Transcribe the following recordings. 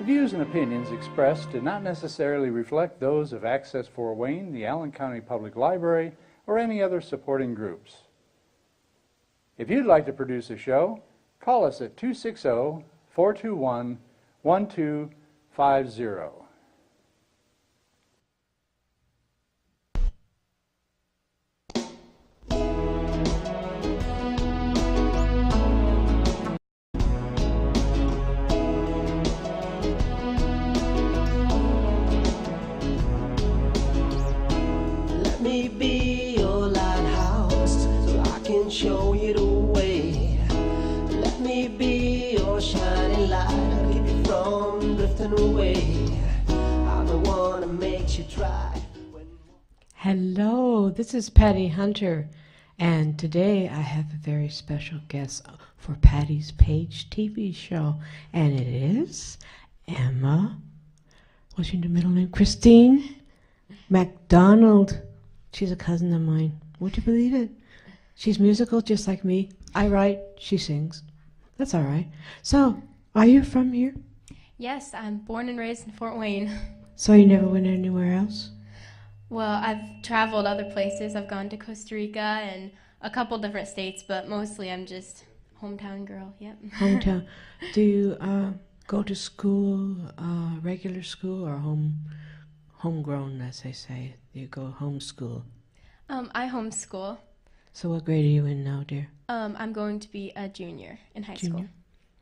views and opinions expressed do not necessarily reflect those of Access Fort Wayne, the Allen County Public Library, or any other supporting groups. If you'd like to produce a show, call us at 260-421-1250. Let me be your lighthouse so I can show you the way. Let me be your shining light, I'll keep you from drifting away. I'm the one that makes you try. Hello, this is Patty Hunter, and today I have a very special guest for Patty's Page TV show, and it is Emma, what's your middle name? Christine MacDonald. She's a cousin of mine. Would you believe it? She's musical just like me. I write, she sings. That's all right. So, are you from here? Yes, I'm born and raised in Fort Wayne. So you never went anywhere else? Well, I've traveled other places. I've gone to Costa Rica and a couple different states, but mostly I'm just hometown girl, yep. Hometown. Do you go to school, regular school, or homegrown, as they say? You go homeschool? I homeschool. So what grade are you in now, dear? I'm going to be a junior in high school.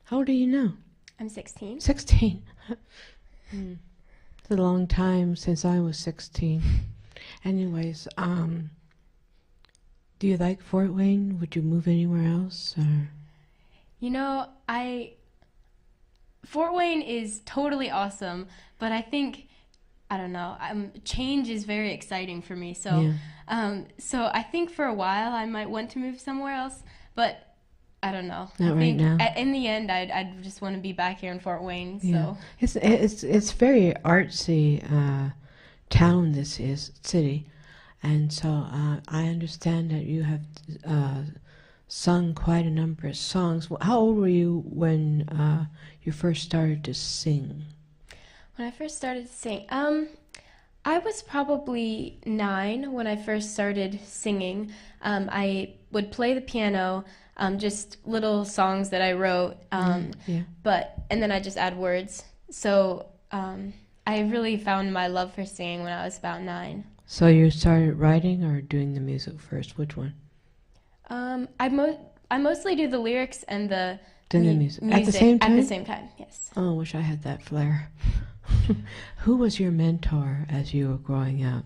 How old are you now? I'm 16. 16. It's a long time since I was 16. Anyways, do you like Fort Wayne? Would you move anywhere else? Or? You know, Fort Wayne is totally awesome, but I think, I don't know, change is very exciting for me. So, so I think for a while I might want to move somewhere else, but I don't know. Not I think right now. In the end, I'd just want to be back here in Fort Wayne. So it's very artsy town. This is city, and so I understand that you have sung quite a number of songs. How old were you when you first started to sing? When I first started to sing, I was probably 9 when I first started singing. I would play the piano, just little songs that I wrote, and then I just add words. So I really found my love for singing when I was about 9. So you started writing or doing the music first? Which one? I mostly do the lyrics and the music at the same time. At the same time, yes. Oh, I wish I had that flair. Who was your mentor as you were growing up?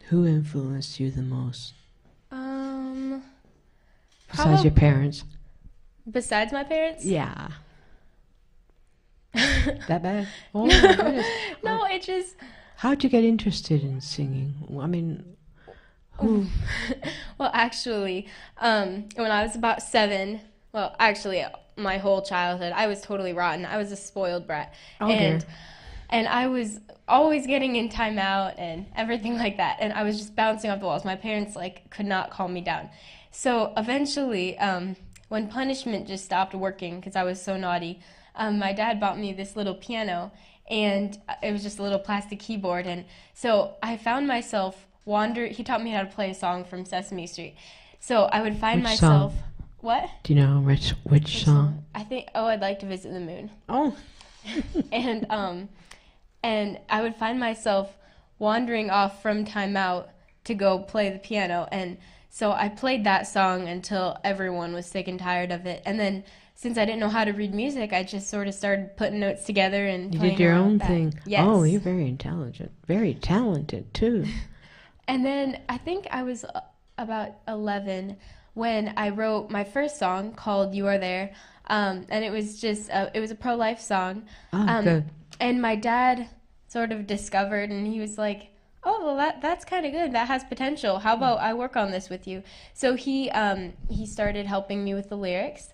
Who influenced you the most? Besides your parents? Besides my parents? Yeah. That bad? Oh my goodness. No, it just... How'd you get interested in singing? I mean, who? Well, actually, when I was about 7, well, actually, my whole childhood, I was totally rotten. I was a spoiled brat. Oh, dear. And I was always getting in timeout and everything like that. And I was just bouncing off the walls. My parents, could not calm me down. So eventually, when punishment just stopped working because I was so naughty, my dad bought me this little piano, and it was just a little plastic keyboard. And so I found myself he taught me how to play a song from Sesame Street. So I would find myself... Song? What? Do you know which song? I think, I'd like to visit the moon. Oh. And I would find myself wandering off from timeout to go play the piano. And so I played that song until everyone was sick and tired of it. And then since I didn't know how to read music, I just sort of started putting notes together and you playing did your around own with that. thing. Yes. Oh, you're very intelligent. Very talented, too. And then I think I was about 11 when I wrote my first song called You Are There. And it was just, it was a pro-life song. Oh, good. And my dad sort of discovered, and he was like, oh, well, that's kind of good. That has potential. How about I work on this with you? So he started helping me with the lyrics.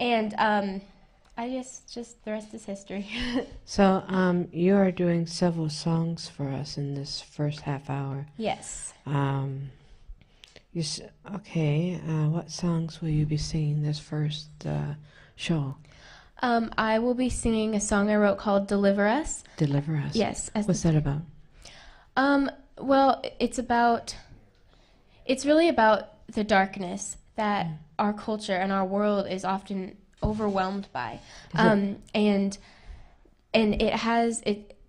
And I just the rest is history. So you are doing several songs for us in this first half hour. Yes. Okay, what songs will you be singing this first show? I will be singing a song I wrote called Deliver Us. Deliver us. Yes. What's that about? Well, it's really about the darkness that our culture and our world is often overwhelmed by. And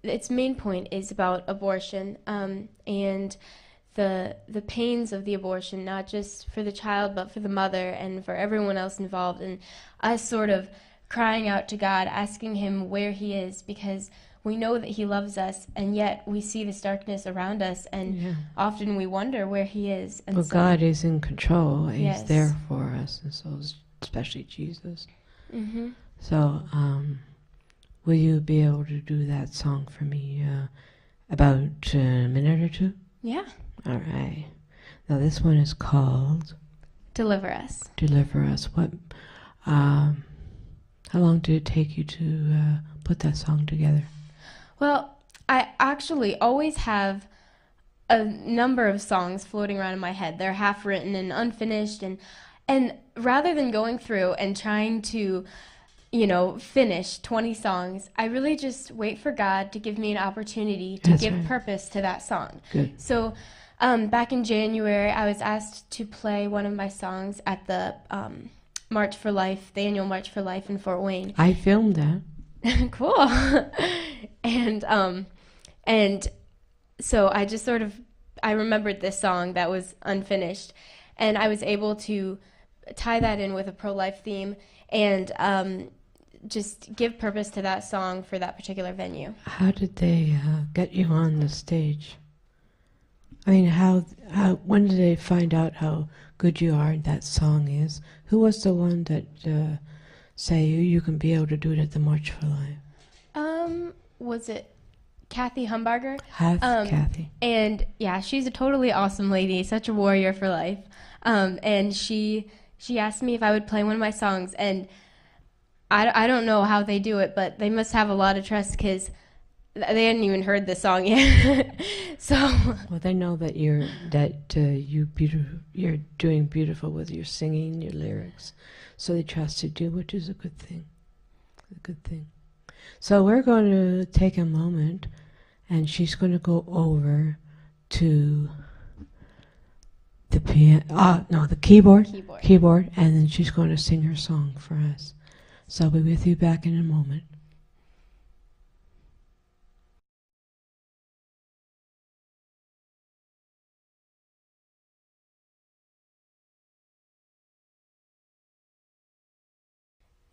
its main point is about abortion, and the pains of the abortion, not just for the child, but for the mother and for everyone else involved, and us sort of crying out to God, asking him where he is, because we know that he loves us, and yet we see this darkness around us, and often we wonder where he is. And well, so, God is in control. Yes. He's there for us, and so is especially Jesus. Mm-hmm. So, will you be able to do that song for me about a minute or two? Yeah. All right. Now, this one is called Deliver Us. Deliver Us. What? How long did it take you to put that song together? Well, I actually always have a number of songs floating around in my head. They're half written and unfinished, and rather than going through and trying to, finish 20 songs, I really just wait for God to give me an opportunity to give purpose to that song. Good. So, back in January, I was asked to play one of my songs at the March for Life, the annual March for Life in Fort Wayne. I filmed that. Cool. And so I just I remembered this song that was unfinished, and I was able to tie that in with a pro-life theme and just give purpose to that song for that particular venue. How did they get you on the stage? I mean, when did they find out how good you are and that song is? Who was the one that say you can be able to do it at the March for Life? Was it Kathy Humbarger? Kathy. And yeah, she's a totally awesome lady, such a warrior for life. And she asked me if I would play one of my songs, and I don't know how they do it, but they must have a lot of trust because they hadn't even heard the song yet. So well, they know that you're doing beautiful with your singing, your lyrics, so they trusted you, which is a good thing. A good thing. So we're going to take a moment, and she's going to go over to the the keyboard, and then she's going to sing her song for us. So I'll be with you back in a moment.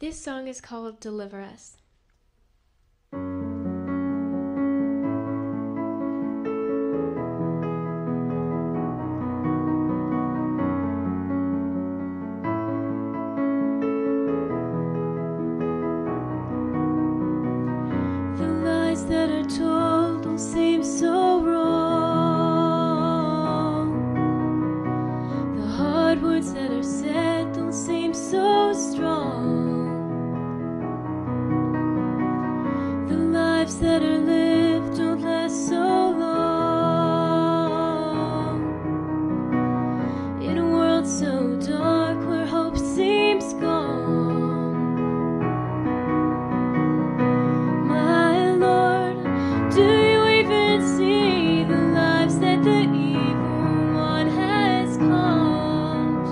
this song is called Deliver Us. That are told don't seem so wrong. The hard words that are said don't seem so strong. The lives that are lived don't last so long. In a world so dark where hope seems gone. Do you even see the lives that the evil one has claimed?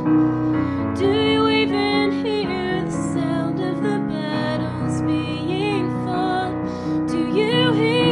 Do you even hear the sound of the battles being fought? Do you hear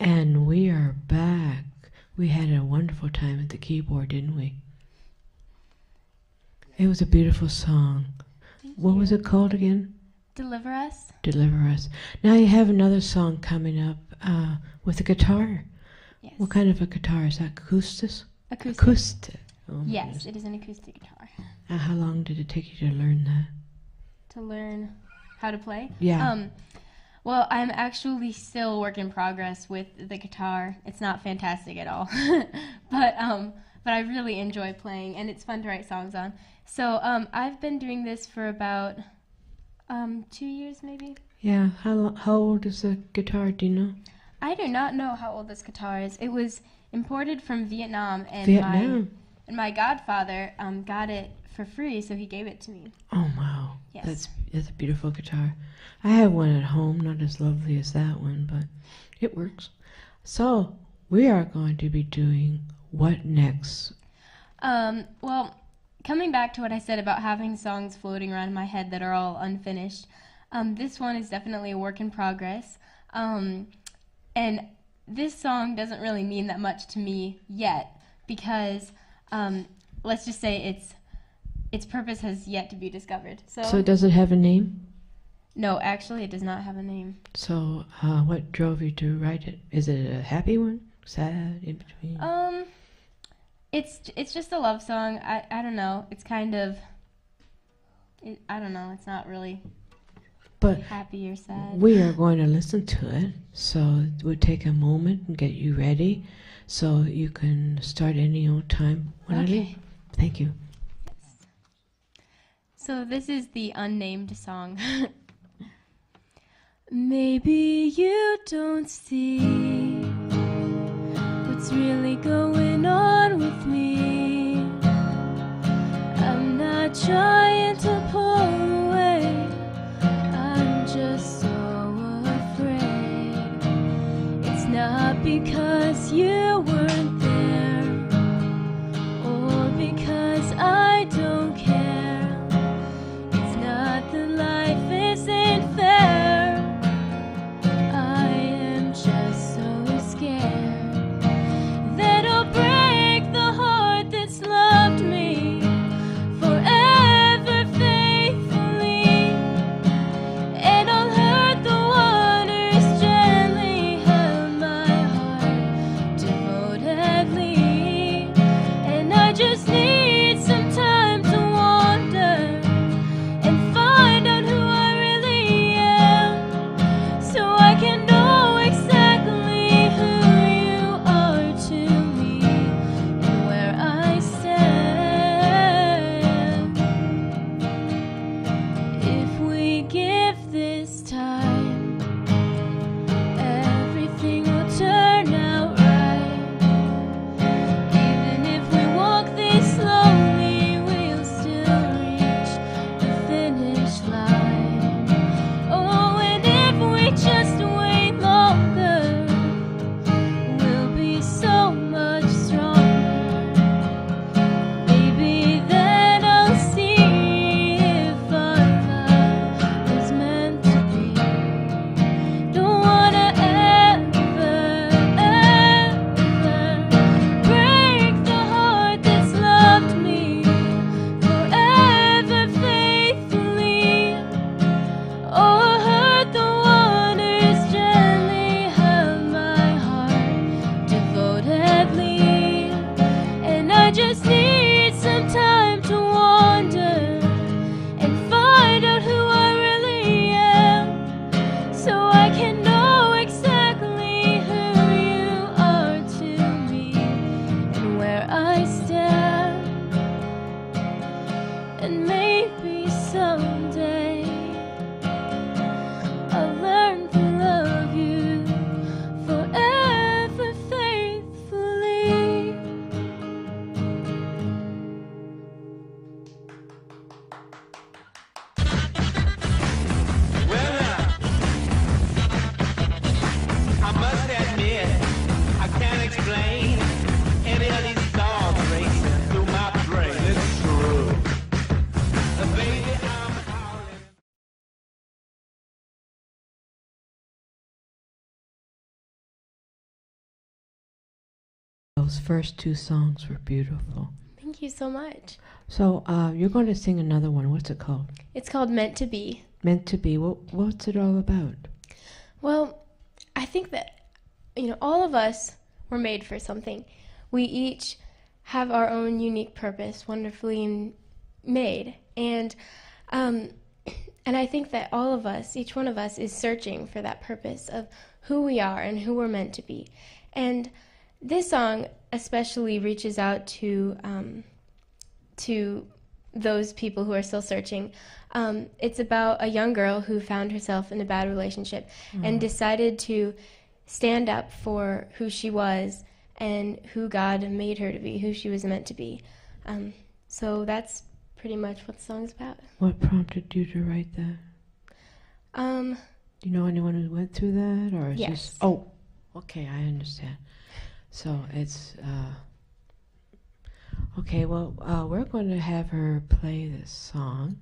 And we are back. We had a wonderful time at the keyboard, didn't we? It was a beautiful song. What was it called again? Deliver Us. Deliver Us. Now you have another song coming up with a guitar. Yes. What kind of a guitar is that? Acoustic? Acoustic. Oh my Yes, goodness. it is an acoustic guitar. How long did it take you to learn that? To learn how to play? Yeah. Well, I'm actually still work in progress with the guitar. It's not fantastic at all, but I really enjoy playing, and it's fun to write songs on. So I've been doing this for about 2 years, maybe. Yeah. How old is the guitar? Do you know? I do not know how old this guitar is. It was imported from Vietnam, and Vietnam. my godfather got it for free, so he gave it to me. Oh wow. Yes. That's a beautiful guitar. I have one at home, not as lovely as that one, but it works. So we are going to be doing what next? Well, coming back to what I said about having songs floating around in my head that are all unfinished, this one is definitely a work in progress. And this song doesn't really mean that much to me yet because let's just say its purpose has yet to be discovered. So does it have a name? No, actually, it does not have a name. So what drove you to write it? Is it a happy one? Sad? In between? It's just a love song. I don't know. It's kind of... I don't know. It's not really happy or sad. We are going to listen to it, so we'll take a moment and get you ready so you can start any old time. Okay. Thank you. So this is the unnamed song. Maybe you don't see what's really going on with me. I'm not trying to pull away, I'm just so afraid. It's not because you weren't there or because I don't care. It's not that life isn't fair. I am just so scared that I'll break the heart that's loved me forever faithfully, and I'll hurt the one who's gently held my heart devotedly. And I just need some time to wander and find out who I really am, so I can know exactly who you are to me and where I stand. If we give this time, everything will turn out right. Even if we walk this slowly, we'll still reach the finish line. Oh, and if we just wait longer, we'll be so much stronger. Maybe then I'll see if our love was meant to be. Don't wanna ever, ever break the heart that's loved me forever faithfully, or hurt the one who's gently held my heart devotedly. And I just need some time to wander and find out who I really am, so I can know exactly who you are to me and where I stand. And maybe someday I'll learn to love you forever faithfully. those first two songs were beautiful. Thank you so much. So you're going to sing another one. What's it called? It's called Meant to Be. Meant to Be. What's it all about? Well, I think that, all of us were made for something. We each have our own unique purpose, wonderfully made. And I think that all of us, each one of us, is searching for that purpose of who we are and who we're meant to be. And this song especially reaches out to those people who are still searching. It's about a young girl who found herself in a bad relationship and decided to stand up for who she was and who God made her to be, who she was meant to be. So that's pretty much what the song's about. What prompted you to write that? Do you know anyone who went through that, or is Yes. this? Oh, okay, I understand. So it's okay. Well, we're going to have her play this song.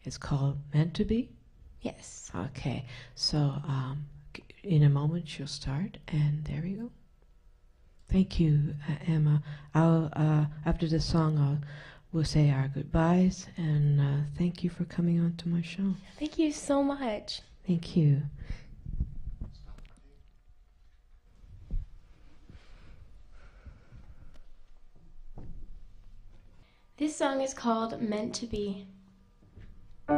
It's called "Meant to Be." Yes. Okay. So in a moment she'll start, and there we go. Thank you, Emma. I'll after this song, we'll say our goodbyes, and thank you for coming on to my show. Thank you so much. Thank you. This song is called Meant to Be. I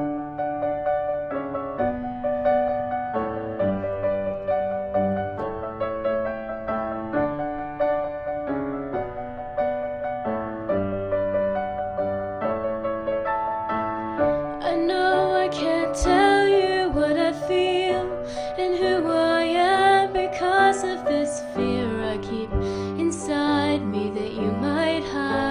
know I can't tell you what I feel and who I am because of this fear I keep inside me that you might hide.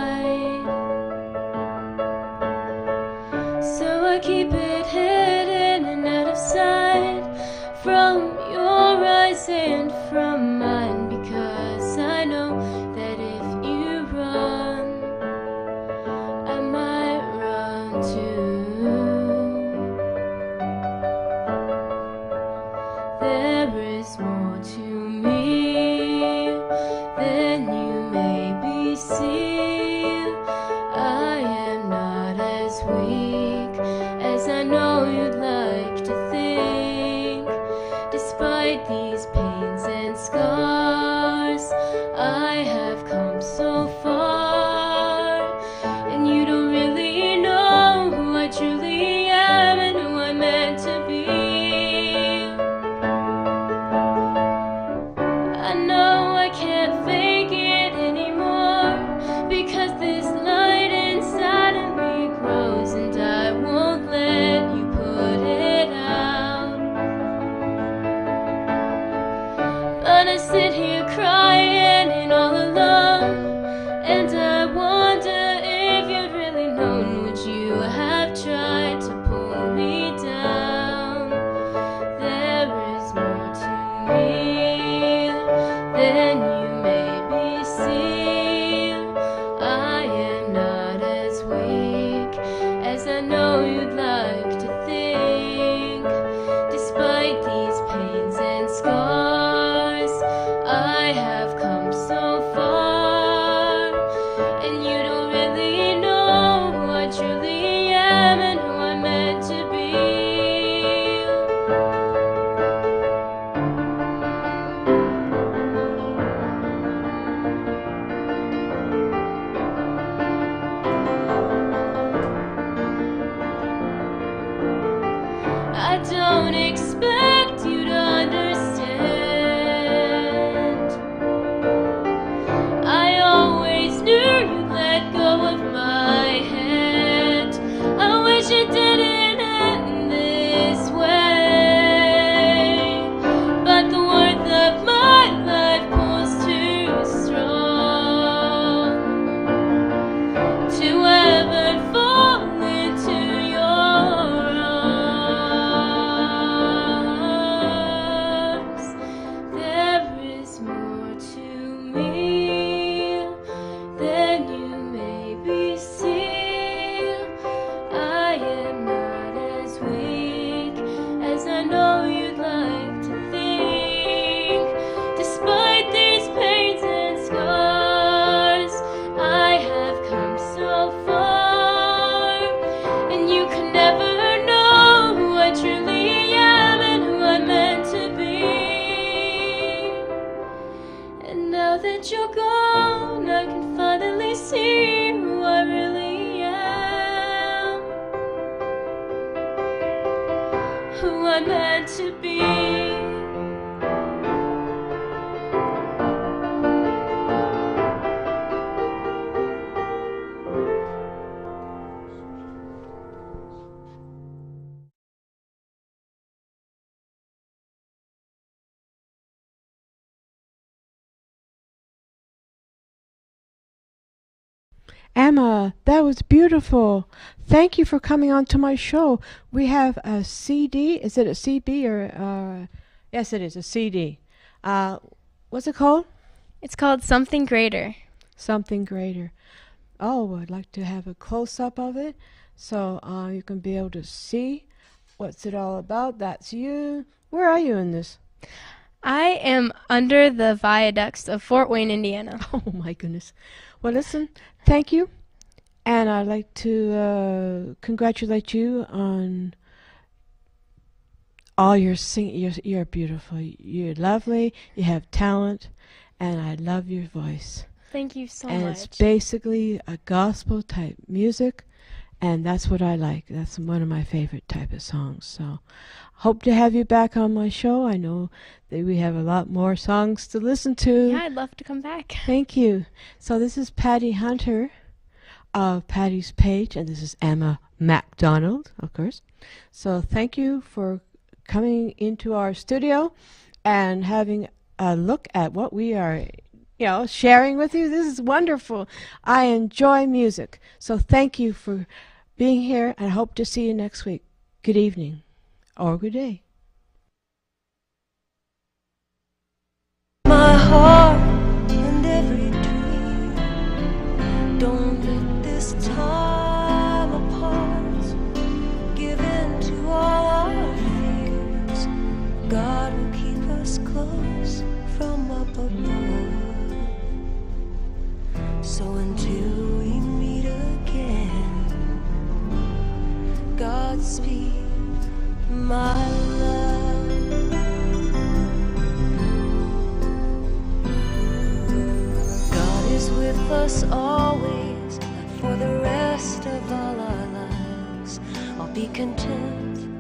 all gone, I can finally see who I really am, who I'm meant to be. Emma, that was beautiful. Thank you for coming on to my show. We have a CD. Is it a CB or? Yes, it is a CD. What's it called? It's called Something Greater. Something Greater. Oh, I'd like to have a close-up of it so you can be able to see what's it all about. That's you. Where are you in this? I am under the viaducts of Fort Wayne, Indiana. Oh, my goodness. Well, listen, thank you. And I'd like to congratulate you on all your singing. You're beautiful. You're lovely. You have talent. And I love your voice. Thank you so And much. it's basically a gospel type music. And that's what I like. That's one of my favorite type of songs. So hope to have you back on my show. I know that we have a lot more songs to listen to. Yeah, I'd love to come back. Thank you. So this is Patty Hunter of Patty's Page, and this is Emma MacDonald, of course. So thank you for coming into our studio and having a look at what we are, sharing with you. This is wonderful. I enjoy music. So thank you for being here, and I hope to see you next week. Good evening or good day. My heart and every dream, don't let this time apart give in to all our fears. God will keep us close from up above. So until we meet again, Godspeed, my love. God is with us always, for the rest of all our lives. I'll be content